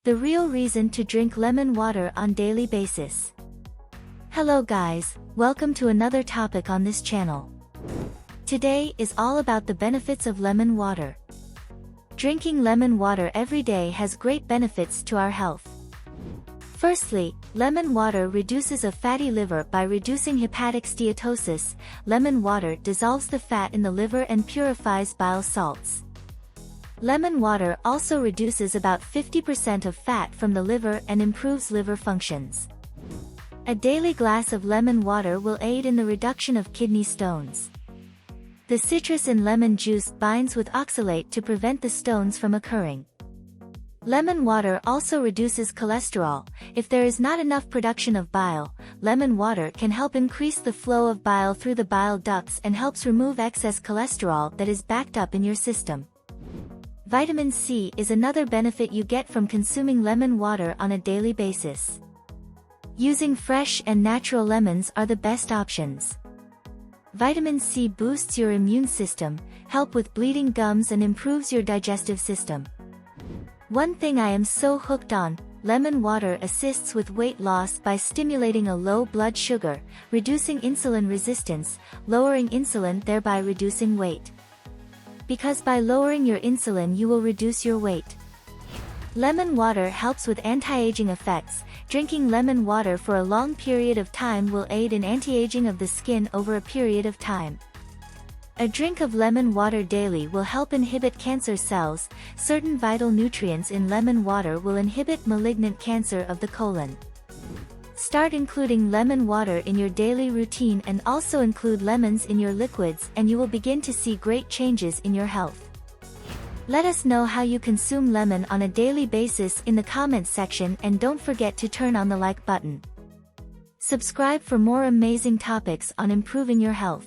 The real reason to drink lemon water on daily basis. Hello guys, welcome to another topic on this channel. Today is all about the benefits of lemon water. Drinking lemon water every day has great benefits to our health. Firstly, lemon water reduces a fatty liver by reducing hepatic steatosis. Lemon water dissolves the fat in the liver and purifies bile salts. Lemon water also reduces about 50% of fat from the liver and improves liver functions. A daily glass of lemon water will aid in the reduction of kidney stones. The citrus in lemon juice binds with oxalate to prevent the stones from occurring. Lemon water also reduces cholesterol. If there is not enough production of bile, lemon water can help increase the flow of bile through the bile ducts and helps remove excess cholesterol that is backed up in your system. Vitamin C is another benefit you get from consuming lemon water on a daily basis. Using fresh and natural lemons are the best options. Vitamin C boosts your immune system, helps with bleeding gums and improves your digestive system. One thing I am so hooked on, lemon water assists with weight loss by stimulating a low blood sugar, reducing insulin resistance, lowering insulin thereby reducing weight. Because by lowering your insulin you will reduce your weight. Lemon water helps with anti-aging effects. Drinking lemon water for a long period of time will aid in anti-aging of the skin over a period of time. A drink of lemon water daily will help inhibit cancer cells. Certain vital nutrients in lemon water will inhibit malignant cancer of the colon. Start including lemon water in your daily routine and also include lemons in your liquids and you will begin to see great changes in your health. Let us know how you consume lemon on a daily basis in the comments section and don't forget to turn on the like button. Subscribe for more amazing topics on improving your health.